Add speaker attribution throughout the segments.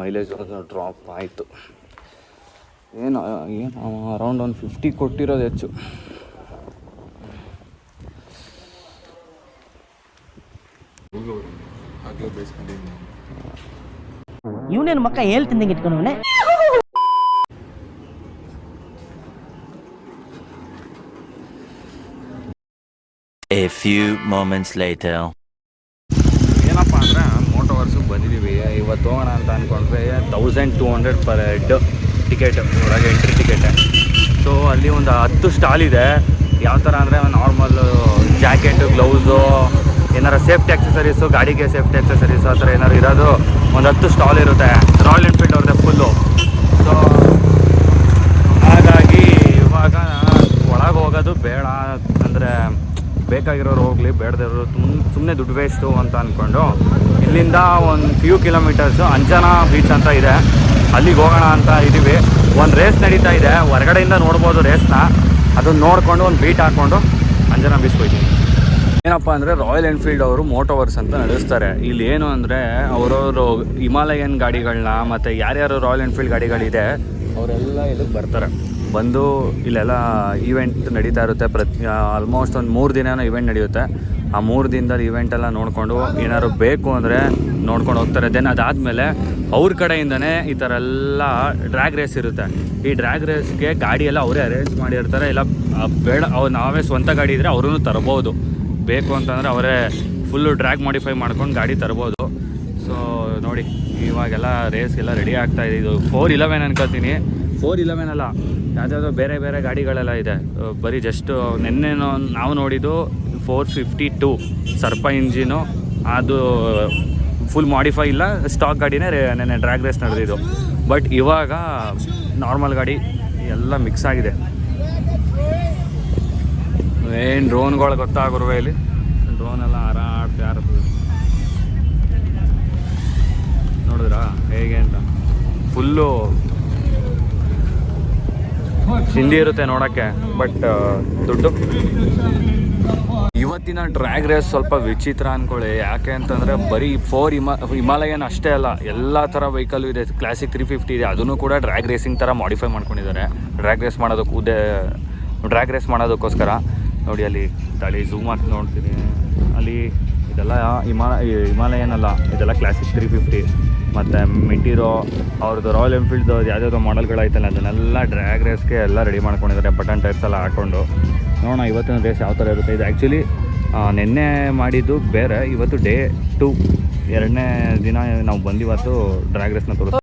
Speaker 1: Mileage drop ಆಯಿತು. ಏನು around 150 ಕೊಟ್ಟಿರೋದು ಹೆಚ್ಚು.
Speaker 2: ಇವನೇನು ಮಕ್ಕ ಹೇಳ್ತಿದ್ದಂಗೆ ಇಟ್ಕೊಂಡವನೇ.
Speaker 3: A few moments later.
Speaker 1: ಏನಪ್ಪ ಅಂದರೆ ಮೋಟೋವರ್ಸು ಬಂದಿದ್ದೀವಿ. ಇವತ್ತು ಹೋಗೋಣ ಅಂತ ಅಂದ್ಕೊಂಡ್ರೆ 1200 ಪರ್ ಹೆಡ್ ಟಿಕೆಟ್, ಒಳಗೆ ಎಂಟ್ರಿ ಟಿಕೆಟ್. ಸೊ ಅಲ್ಲಿ ಒಂದು 10 ಸ್ಟಾಲ್ ಇದೆ. ಯಾವ ಥರ ಅಂದರೆ ನಾರ್ಮಲ್ ಜಾಕೆಟು, ಗ್ಲೌಸು, ಏನಾರು ಸೇಫ್ಟಿ ಆಕ್ಸೆಸರೀಸು, ಗಾಡಿಗೆ ಸೇಫ್ಟಿ ಆಕ್ಸೆಸರೀಸು ಆ ಥರ ಏನಾರು ಇರೋದು ಒಂದು 10 ಸ್ಟಾಲ್ ಇರುತ್ತೆ. ರಾಯಲ್ ಎನ್ಫೀಲ್ಡ್ ಅವ್ರದ್ದೇ ಫುಲ್ಲು. ಸೊ ಹಾಗಾಗಿ ಇವಾಗ ಒಳಗೆ ಹೋಗೋದು ಬೇಡ, ಅಂದರೆ ಬೇಕಾಗಿರೋರು ಹೋಗಲಿ, ಬೇಡದಿರೋರು ಸುಮ್ಮನೆ ದುಡ್ಡು ವೇಸ್ಟು ಅಂತ ಅಂದ್ಕೊಂಡು ಇಲ್ಲಿಂದ ಒಂದು ಫ್ಯೂ ಕಿಲೋಮೀಟರ್ಸು ಅಂಜನಾ ಬೀಚ್ ಅಂತ ಇದೆ, ಅಲ್ಲಿಗೆ ಹೋಗೋಣ ಅಂತ ಇದ್ದೀವಿ. ಒಂದು ರೇಸ್ ನಡೀತಾ ಇದೆ, ಹೊರಗಡೆಯಿಂದ ನೋಡ್ಬೋದು ರೇಸ್ನ. ಅದನ್ನು ನೋಡಿಕೊಂಡು ಒಂದು ಬೀಟ್ ಹಾಕ್ಕೊಂಡು ಅಂಜನಾ ಬೀಚ್ಗೆ ಹೋಗ್ತೀವಿ. ಏನಪ್ಪ ಅಂದರೆ ರಾಯಲ್ ಎನ್ಫೀಲ್ಡ್ ಅವರು ಮೋಟೋವರ್ಸ್ ಅಂತ ನಡೆಸ್ತಾರೆ. ಇಲ್ಲಿ ಏನು ಅಂದರೆ ಅವರವರು ಹಿಮಾಲಯನ್ ಗಾಡಿಗಳನ್ನ ಮತ್ತು ಯಾರ್ಯಾರು ರಾಯಲ್ ಎನ್ಫೀಲ್ಡ್ ಗಾಡಿಗಳಿದೆ ಅವರೆಲ್ಲ ಇದಕ್ಕೆ ಬರ್ತಾರೆ. ಬಂದು ಇಲ್ಲೆಲ್ಲ ಈವೆಂಟ್ ನಡೀತಾ ಇರುತ್ತೆ. ಆಲ್ಮೋಸ್ಟ್ ಒಂದು 3 ದಿನ ಇವೆಂಟ್ ನಡೆಯುತ್ತೆ. ಆ 3 ದಿನದಲ್ಲಿ ಇವೆಂಟೆಲ್ಲ ನೋಡಿಕೊಂಡು ಏನಾದ್ರು ಬೇಕು ಅಂದರೆ ನೋಡ್ಕೊಂಡು ಹೋಗ್ತಾರೆ. ದೆನ್ ಅದಾದಮೇಲೆ ಅವ್ರ ಕಡೆಯಿಂದನೇ ಈ ಥರ ಎಲ್ಲ ಡ್ರ್ಯಾಗ್ ರೇಸ್ ಇರುತ್ತೆ. ಈ ಡ್ರ್ಯಾಗ್ ರೇಸ್ಗೆ ಗಾಡಿ ಎಲ್ಲ ಅವರೇ ಅರೇಂಜ್ ಮಾಡಿರ್ತಾರೆ. ಇಲ್ಲ ಬೇಡ ನಾವೇ ಸ್ವಂತ ಗಾಡಿ ಇದ್ದರೆ ಅವ್ರೂ ತರ್ಬೋದು. ಬೇಕು ಅಂತಂದರೆ ಅವರೇ ಫುಲ್ಲು ಡ್ರ್ಯಾಗ್ ಮಾಡಿಫೈ ಮಾಡ್ಕೊಂಡು ಗಾಡಿ ತರ್ಬೋದು. ಸೊ ನೋಡಿ, ಇವಾಗೆಲ್ಲ ರೇಸ್ಗೆಲ್ಲ ರೆಡಿ ಆಗ್ತಾಯಿದೆ. ಇದು 411 ಅನ್ಕೋತೀನಿ. 411 ಅಲ್ಲ, ಯಾವುದಾದ್ರು ಬೇರೆ ಬೇರೆ ಗಾಡಿಗಳೆಲ್ಲ ಇದೆ. ಬರೀ ಜಸ್ಟು ನೆನ್ನೆನೋ ನಾವು ನೋಡಿದ್ದು 452 ಸರ್ಪ ಇಂಜಿನು. ಅದು ಫುಲ್ ಮಾಡಿಫೈ ಇಲ್ಲ, ಸ್ಟಾಕ್ ಗಾಡಿನೇ ನೆನ್ನೆ ಡ್ರ್ಯಾಗ್ ರೇಸ್ ನಡೆದಿದ್ದು. ಬಟ್ ಇವಾಗ ನಾರ್ಮಲ್ ಗಾಡಿ ಎಲ್ಲ ಮಿಕ್ಸ್ ಆಗಿದೆ. ಏನು ಡ್ರೋನ್ಗಳು ಗೊತ್ತಾಗಿರುವೆ ಇಲ್ಲಿ. ಡ್ರೋನೆಲ್ಲ ಹಾರಾಡ್ತಾ ಇರ್ತದೆ, ನೋಡಿದ್ರಾ ಹೇಗೆ ಅಂತ. ಫುಲ್ಲು ಹಿಂದಿ ಇರುತ್ತೆ ನೋಡೋಕ್ಕೆ, ಬಟ್ ದುಡ್ಡು. ಇವತ್ತಿನ ಡ್ರ್ಯಾಗ್ ರೇಸ್ ಸ್ವಲ್ಪ ವಿಚಿತ್ರ ಅಂದ್ಕೊಳ್ಳಿ. ಯಾಕೆ ಅಂತಂದರೆ ಬರೀ ಹಿಮಾಲಯನ್ ಅಷ್ಟೇ ಅಲ್ಲ, ಎಲ್ಲ ಥರ ವೆಹಿಕಲ್ಲು ಇದೆ. ಕ್ಲಾಸಿಕ್ 350 ಇದೆ, ಅದನ್ನು ಕೂಡ ಡ್ರ್ಯಾಗ್ ರೇಸಿಂಗ್ ಥರ ಮಾಡಿಫೈ ಮಾಡ್ಕೊಂಡಿದ್ದಾರೆ. ಡ್ರ್ಯಾಗ್ ರೇಸ್ ಮಾಡೋದಕ್ಕೋಸ್ಕರ. ನೋಡಿ ಅಲ್ಲಿ ತಳಿ ಝೂಮ್ ಹಾಕಿ ನೋಡ್ತೀನಿ, ಅಲ್ಲಿ ಇದೆಲ್ಲ ಹಿಮಾಲಯನ್ ಅಲ್ಲ, ಇದೆಲ್ಲ ಕ್ಲಾಸಿಕ್ 350. ಮತ್ತು ಮೆಟೀರೋ ಅವ್ರದ್ದು ರಾಯಲ್ ಎನ್ಫೀಲ್ಡ್ದು ಯಾವುದ್ಯಾವುದೋ ಮಾಡೆಲ್ಗಳಾಯ್ತಲ್ಲ, ಅದನ್ನೆಲ್ಲ ಡ್ರ್ಯಾಗ್ ರೇಸ್ಗೆ ಎಲ್ಲ ರೆಡಿ ಮಾಡ್ಕೊಂಡಿದ್ದಾರೆ. ಬಟನ್ ಟೈರ್ಸ್ ಎಲ್ಲ ಹಾಕ್ಕೊಂಡು. ನೋಡೋಣ ಇವತ್ತಿನ ರೇಸ್ ಯಾವ ಥರ ಇರುತ್ತೆ. ಇದು ಆ್ಯಕ್ಚುಲಿ ನಿನ್ನೆ ಮಾಡಿದ್ದು ಬೇರೆ, ಇವತ್ತು ಡೇ 2, 2ನೇ ದಿನ ನಾವು ಬಂದಿವತ್ತು ಡ್ರ್ಯಾಗ್ ರೇಸ್ನ ತೋರಿಸ್ತೀವಿ.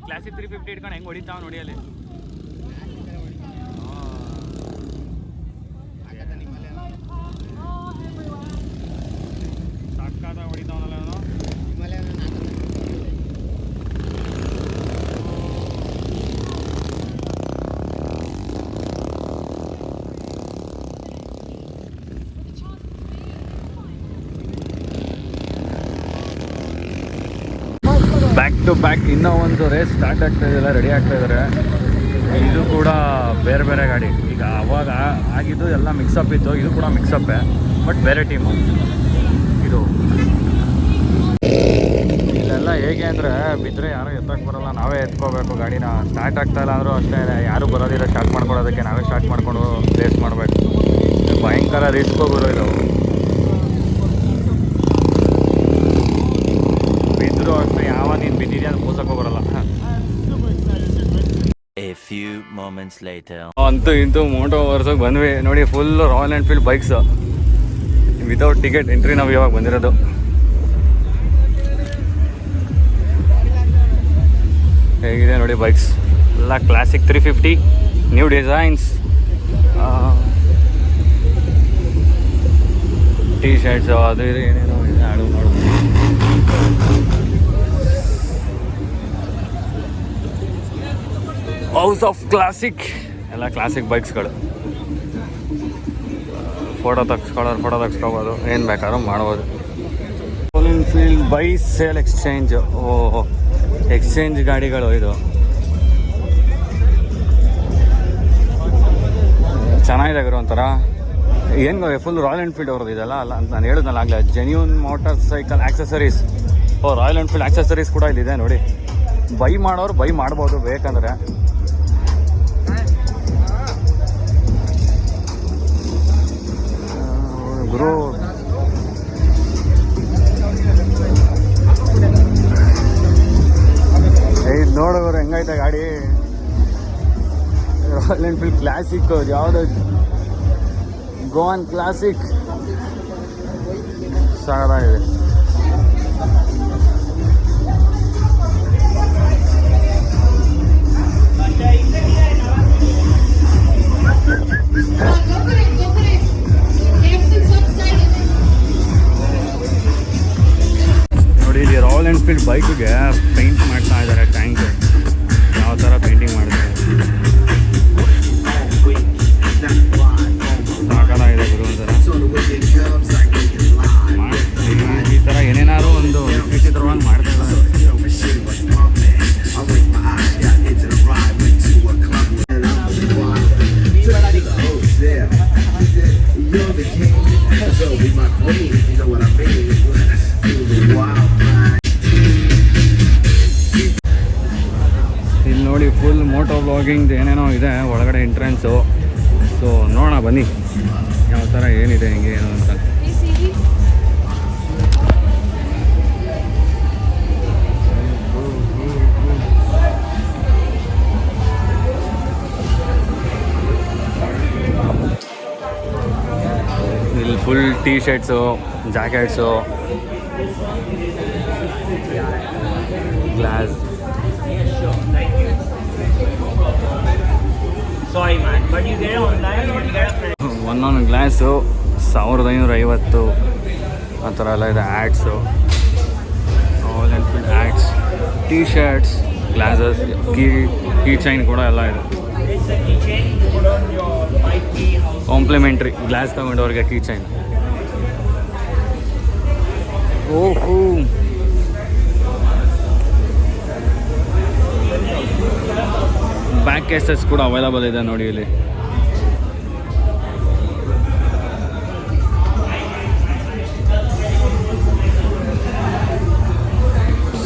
Speaker 1: ಕ್ಲಾಸಿಕ್ 350 ಇಟ್ಕೊಂಡು ಹೆಂಗೆ ಹೊಡಿತಾವ ನೋಡಿ ಅಲ್ಲಿ. ಸಕ್ಕತ್ತ ಹೊಡಿತಾವನಲ್ಲ ಅವನು. ಬ್ಯಾಕ್ ಟು ಬ್ಯಾಕ್ ಇನ್ನೂ ಒಂದು ರೇಸ್ ಸ್ಟಾರ್ಟ್ ಆಗ್ತಾಯಿದೆಲ್ಲ, ರೆಡಿ ಆಗ್ತಾಯಿದ್ದಾರೆ. ಇದು ಕೂಡ ಬೇರೆ ಬೇರೆ ಗಾಡಿ. ಈಗ ಅವಾಗ ಆಗಿದ್ದು ಎಲ್ಲ ಮಿಕ್ಸಪ್ ಇತ್ತು, ಇದು ಕೂಡ ಮಿಕ್ಸಪ್ಪೇ, ಬಟ್ ಬೇರೆ ಟೀಮು. ಇದು ಇಲ್ಲೆಲ್ಲ ಹೇಗೆ ಅಂದರೆ ಬಿದ್ದರೆ ಯಾರೂ ಎತ್ತಕ್ಕೆ ಬರೋಲ್ಲ, ನಾವೇ ಎತ್ಕೋಬೇಕು ಗಾಡಿನ. ಸ್ಟಾರ್ಟ್ ಆಗ್ತಾಯಿಲ್ಲ ಅಂದರೂ ಅಷ್ಟೇ, ಯಾರೂ ಬರೋದಿಲ್ಲ ಸ್ಟಾರ್ಟ್ ಮಾಡ್ಕೊಳ್ಳೋದಕ್ಕೆ, ನಾವೇ ಸ್ಟಾರ್ಟ್ ಮಾಡಿಕೊಂಡು ರೇಸ್ ಮಾಡಬೇಕು. ಭಯಂಕರ ರಿಸ್ಕ್ ಹೋಗೋರು ಇದು. ಬಿದ್ದರೂ ಅಷ್ಟೇ, ಯಾವ ನೀನು ಬಿದ್ದಿದೆಯಾ ಅದು ಕೂಸಕ್ಕೆ ಬರೋಲ್ಲ.
Speaker 3: A few moments later.
Speaker 1: ಅಂತೂ ಇಂತೂ ಮೋಟೋ ವರ್ಸೋಕೆ ಬಂದ್ವಿ ನೋಡಿ. Full Royal Enfield bikes without ticket entry ನಾವು ಇವಾಗ ಬಂದಿರೋದು. ಹೇಗಿದೆ ನೋಡಿ ಬೈಕ್ಸ್ ಎಲ್ಲ classic 350 new designs, t-shirts ಅದು ಇದು ಏನೇನೋ ಇದೆ ಆಡು ನೋಡು. ಹೌಸ್ ಆಫ್ ಕ್ಲಾಸಿಕ್ ಎಲ್ಲ ಕ್ಲಾಸಿಕ್ ಬೈಕ್ಸ್ಗಳು. ಫೋಟೋ ತೆಗ್ಸ್ಕೊಬೋದು, ಏನು ಬೇಕಾದ್ರೂ ಮಾಡ್ಬೋದು. Royal Enfield by sale exchange. ಓ ಎಕ್ಸ್ಚೇಂಜ್ ಗಾಡಿಗಳು ಇದು. ಚೆನ್ನಾಗಿದೆ ಗುರು ಒಂಥರ. ಏನು ಫುಲ್ ರಾಯಲ್ ಎನ್ಫೀಲ್ಡ್ ಅವ್ರದ್ದು ಇದೆಲ್ಲ ಅಲ್ಲ ಅಂತ ನಾನು ಹೇಳಿದ್ನಲ್ಲ ಆಗಲೇ. Genuine motor cycle accessories. Royal Enfield accessories ಕೂಡ ಇಲ್ಲಿದೆ ನೋಡಿ. ಬೈ ಮಾಡೋರು ಬೈ ಮಾಡ್ಬೋದು ಬೇಕಂದರೆ. ಗುರು ಇದು ನೋಡೋರು ಹೆಂಗೈತೆ ಗಾಡಿ. ರಾಯಲ್ ಎನ್ಫೀಲ್ಡ್ ಕ್ಲಾಸಿಕ್ ಯಾವುದೋ ಗೋವನ್ ಕ್ಲಾಸಿಕ್ ಸಾಕಾಗಿದೆ. ನೋಡಿ ಇಲ್ಲಿ ರಾಯಲ್ ಎನ್ಫೀಲ್ಡ್ ಬೈಕಿಗೆ ಪೇಂಟ್ ಮಾಡ್ತಾ ಇದ್ದಾರೆ. ಟ್ಯಾಂಕ್ ಯಾವ ಥರ ಪೇಂಟಿಂಗ್ ಮಾಡ್ತಾರೆ ಸಾಕಾಗಿದೆ ಗುರು ಒಂಥರ. ಈ ಥರ ಏನೇನಾದ್ರು ಒಂದು ವಿಚಿತ್ರವಾಗಿ ಮಾಡ್ತಾ ಇದ್ದಾರೆ. ಇಲ್ಲಿ ನೋಡಿ ಫುಲ್ ಮೋಟೋ ವ್ಲಾಗಿಂಗ್ ಏನೇನೋ ಇದೆ ಒಳಗಡೆ ಎಂಟ್ರೆನ್ಸು. ಸೊ ನೋಡೋಣ ಬನ್ನಿ ಯಾವ ಥರ ಏನಿದೆ ಹೆಂಗೆ ಏನು ಅಂತ. ಇಲ್ಲಿ full T shirts, jackets, glass. ಒಂದೊಂದು ಗ್ಲಾಸು 1550 ಆ ಥರ ಎಲ್ಲ ಇದೆ. Ads, Royal Enfield ads, T shirts, glasses, key chain ಕೂಡ ಎಲ್ಲ ಇದೆ. ಕಾಂಪ್ಲಿಮೆಂಟ್ರಿ ಗ್ಲಾಸ್ ತಗೊಂಡವ್ರಿಗೆ ಕೀ ಚೈನ್. ಓಹೋ ಬ್ಯಾಕ್ ಕೇಸಸ್ ಕೂಡ ಅವೈಲಬಲ್ ಇದೆ ನೋಡಿ ಇಲ್ಲಿ.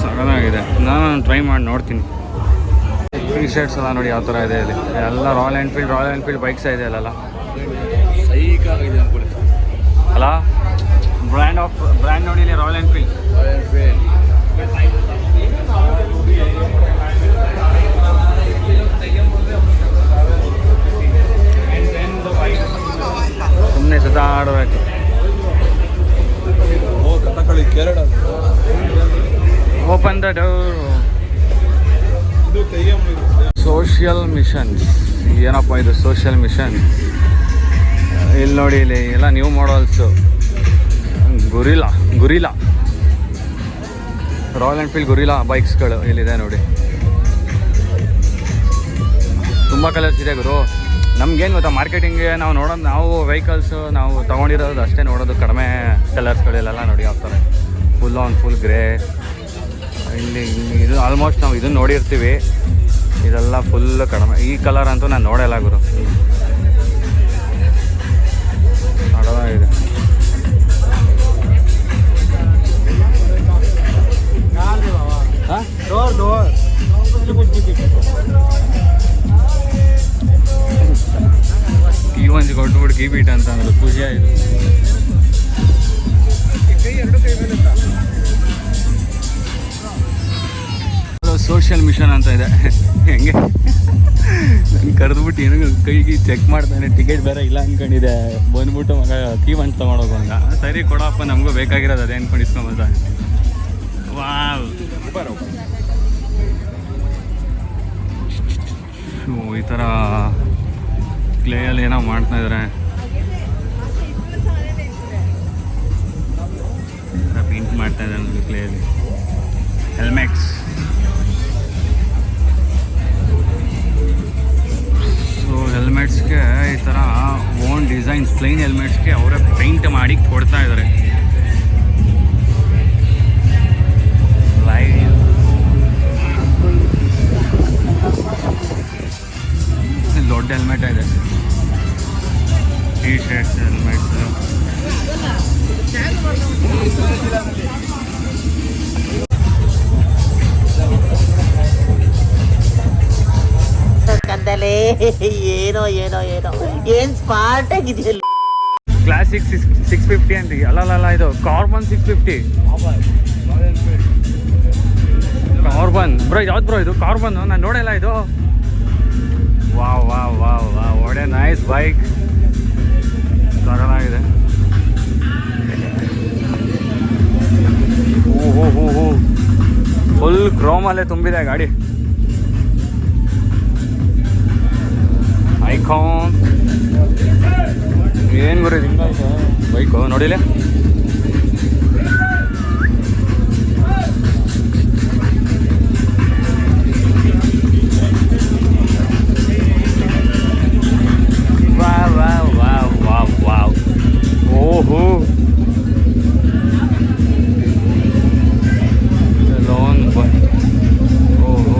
Speaker 1: ಸಗದಾಗಿದೆ. ನಾನು ಟ್ರೈ ಮಾಡಿ ನೋಡ್ತೀನಿ. ಟೀ ಶರ್ಟ್ಸ್ ಎಲ್ಲ ನೋಡಿ ಯಾವ ಥರ ಇದೆ ಇಲ್ಲಿ. ಎಲ್ಲ ರಾಯಲ್ ಎನ್ಫೀಲ್ಡ್ ಬೈಕ್ಸ್ ಇದೆ ಅಲ್ಲ. ಅಲ್ಲ ಬ್ರ್ಯಾಂಡ್ ನೋಡಿ ಇಲ್ಲಿ ರಾಯಲ್ ಎನ್ಫೀಲ್ಡ್. ಸುಮ್ಮನೆ ಸುತ್ತಾಡಬೇಕು. Open the door. Social missions. ಏನಪ್ಪ ಇದು ಸೋಷಿಯಲ್ ಮಿಷನ್? ಇಲ್ಲಿ ನೋಡಿ ಇಲ್ಲಿ ಎಲ್ಲ new models. Guerrilla Royal Enfield Guerrilla ಬೈಕ್ಸ್ಗಳು ಇಲ್ಲಿದೆ ನೋಡಿ. ತುಂಬ ಕಲರ್ಸ್ ಇದೆ ಗುರು. ನಮ್ಗೇನು ಗೊತ್ತಾ, ಮಾರ್ಕೆಟಿಂಗ್ಗೆ ನಾವು ವೆಹಿಕಲ್ಸು ನಾವು ತೊಗೊಂಡಿರೋದು ಅಷ್ಟೇ ನೋಡೋದು. ಕಡಿಮೆ ಕಲರ್ಸ್ಗಳೆಲ್ಲ ನೋಡಿ ಯಾವ ಥರ ಫುಲ್ ಗ್ರೇ. ಇಲ್ಲಿ ಇದು ಆಲ್ಮೋಸ್ಟ್ ನಾವು ಇದನ್ನು ನೋಡಿರ್ತೀವಿ. ಇದೆಲ್ಲ ಫುಲ್ ಕಡಿಮೆ. ಈ ಕಲರ್ ಅಂತೂ ನಾನು ನೋಡಲ್ಲ ಗುರು. ಇದೆ ಕೀ ಒಂದು ಕೊಟ್ಬಿಟ್ಟು ಕೀ ಬೀಟ್ ಅಂತ ಅಂದ್ರೆ ಖುಷಿ ಆಯಿತು. ಸೋಷಿಯಲ್ ಮಿಷನ್ ಅಂತ ಇದೆ. ಹೆಂಗೆ ಕರೆದ್ಬಿಟ್ಟು ಏನೋ ಕೈಗೆ ಚೆಕ್ ಮಾಡ್ತಾನೆ, ಟಿಕೆಟ್ ಬೇರೆ ಇಲ್ಲ ಅಂದ್ಕೊಂಡಿದ್ದೆ. ಬಂದ್ಬಿಟ್ಟು ಮಗ ಕೀ ಬಂದು ತೊಗೊಂಡೋಗು ಅಂತ. ಸರಿ ಕೊಡಪ್ಪ, ನಮಗೂ ಬೇಕಾಗಿರೋದು ಅದೇ ಅಂದ್ಕೊಂಡು ಇಸ್ಕೊಂಬಂದ. ವಾವ್, ಈ ಥರ ಕ್ಲೇಯಲ್ಲಿ ಏನೋ ಮಾಡ್ತಾಯಿದ್ದಾರೆ. ಪೇಂಟ್ ಮಾಡ್ತಾಯಿದ್ದಾರೆ ನನಗೆ ಕ್ಲೇಯಲ್ಲಿ. ಹೆಲ್ಮೆಟ್ಸ್, ಸೊ ಹೆಲ್ಮೆಟ್ಸ್ಗೆ ಈ ಥರ ಓನ್ ಡಿಸೈನ್ಸ್, ಪ್ಲೈನ್ ಹೆಲ್ಮೆಟ್ಸ್ಗೆ ಅವರೇ ಪೇಂಟ್ ಮಾಡಿ ಕೊಡ್ತಾ ಇದ್ದಾರೆ. ದೊಡ್ಡ ಹೆಲ್ಮೆಟ್ ಇದೆ, ಟಿ ಶರ್ಟ್ಸ್, ಹೆಲ್ಮೆಟ್ಸ್.
Speaker 2: ಕಂದಲೇ ಏನೋ ಏನೋ ಏನೋ ಏನ್ ಸ್ಮಾರ್ಟ್ ಆಗಿದೆಯಲ್ಲ.
Speaker 1: ಕ್ಲಾಸಿಕ್ 650 ಅಂತ. ಅಲ್ಲ ಇದು ಕಾರ್ಬನ್ 650. ಕಾರ್ಬನ್ ಬ್ರೋ, ಯಾವ್ದು ಬ್ರೋ ಇದು ಕಾರ್ಬನ್? ನಾನು ನೋಡಿಲ್ಲ ಇದು. ವಾವ್ ವಾವ್ ವಾವ್ ವಾವ್, ಒಳ್ಳೆ ನೈಸ್ ಬೈಕ್, ಸಗಲಾಗಿದೆ. ಓಹೋ, ಫುಲ್ ಕ್ರೋಮಲ್ಲೇ ತುಂಬಿದೆ ಗಾಡಿ. ಐಕಾನ್ ಏನು ಗುರು ಹಿಂಗಾಯ್ತು ಬೈಕು ನೋಡಿಲ್ಲ. Wow wow wow wow wow, ಓಹೋ ಲೋನ್ ಬೈ, ಓಹೋ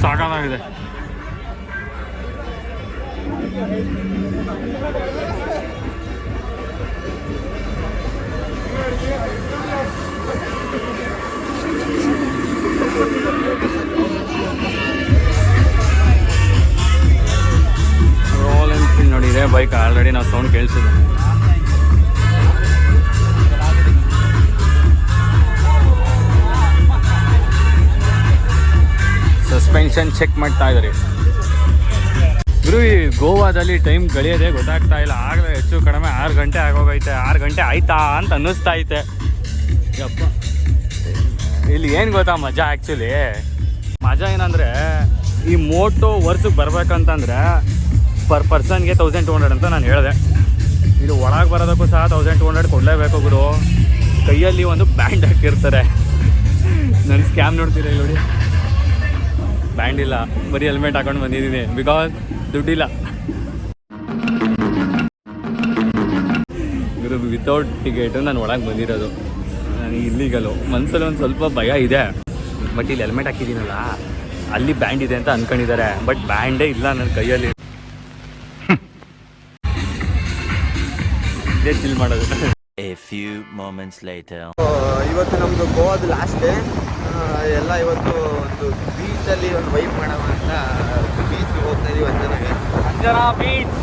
Speaker 1: ಸಾಕಾಗಿದೆ. ರೋಲ್ ಎನ್ಫೀಲ್ಡ್ ನೋಡಿ, ಇದೇ ಬೈಕ್ ಆಲ್ರೆಡಿ ನಾವು ಸೌಂಡ್ ಕೇಳಿಸಿದ್ದೆ. ಸಸ್ಪೆನ್ಷನ್ ಚೆಕ್ ಮಾಡ್ತಾ ಇದ್ದಾರೆ ಗುರು. ಈ ಗೋವಾದಲ್ಲಿ ಟೈಮ್ ಕಳಿಯೋದೇ ಗೊತ್ತಾಗ್ತಾ ಇಲ್ಲ. ಆಗಲೇ ಹೆಚ್ಚು ಕಡಿಮೆ 6 ಗಂಟೆ ಆಗೋಗೈತೆ. 6 ಗಂಟೆ ಆಯ್ತಾ ಅಂತ ಅನ್ನಿಸ್ತಾ ಐತೆ. ಯಪ್ಪ, ಇಲ್ಲಿ ಏನು ಗೊತ್ತಾ ಮಜಾ? ಆ್ಯಕ್ಚುಲಿ ಮಜಾ ಏನಂದರೆ, ಈ ಮೋಟೋ ವರ್ಷಕ್ಕೆ ಬರ್ಬೇಕಂತಂದರೆ ಪರ್ ಪರ್ಸನ್ಗೆ 1200 ಅಂತ ನಾನು ಹೇಳಿದೆ. ಇದು ಒಳಗೆ ಬರೋದಕ್ಕೂ ಸಹ 1200 ಕೊಡಲೇಬೇಕು ಗುರು. ಕೈಯಲ್ಲಿ ಒಂದು ಬ್ಯಾಂಡ್ ಹಾಕಿರ್ತಾರೆ. ನನ್ನ ಸ್ಕ್ಯಾಮ್ ನೋಡ್ತೀರಾ ಇಲ್ಲಿ ನೋಡಿ, ಬ್ಯಾಂಡ್ ಇಲ್ಲ, ಬರೀ ಹೆಲ್ಮೆಟ್ ಹಾಕೊಂಡು ಬಂದಿದ್ದೀನಿ ಬಿಕಾಸ್ ದುಡ್ಡಿಲ್ಲ. ಗುರು, ವಿತೌಟ್ ಟಿಕೆಟು ನಾನು ಒಳಗೆ ಬಂದಿರೋದು. ನನಗೆ ಇಲ್ಲಿಗಲು ಮನಸ್ಸಲ್ಲಿ ಒಂದು ಸ್ವಲ್ಪ ಭಯ ಇದೆ. ಬಟ್ ಇಲ್ಲಿ ಹೆಲ್ಮೆಟ್ ಹಾಕಿದ್ದೀನಲ್ಲ, ಅಲ್ಲಿ ಬ್ಯಾಂಡ್ ಇದೆ ಅಂತ ಅಂದ್ಕೊಂಡಿದ್ದಾರೆ. ಬಟ್ ಬ್ಯಾಂಡೇ ಇಲ್ಲ ನನ್ನ ಕೈಯಲ್ಲಿ. ಇದೇ ಚಿಲ್ ಮಾಡೋದು.
Speaker 3: A few moments later.
Speaker 4: ಇವತ್ತು ನಮ್ಮದು ಗೋವಾದ ಲಾಸ್ಟ್ ಡೇ. ಎಲ್ಲ ಇವತ್ತು ಒಂದು ಬೀಚಲ್ಲಿ ಒಂದು ವೈಪ್ ಮಾಡೋಣ ಅಂತ ಬೀಚ್ಗೆ ಹೋಗ್ತಾ ಇದೀವಿ. ಅಂಜನಾ ಬೀಚ್.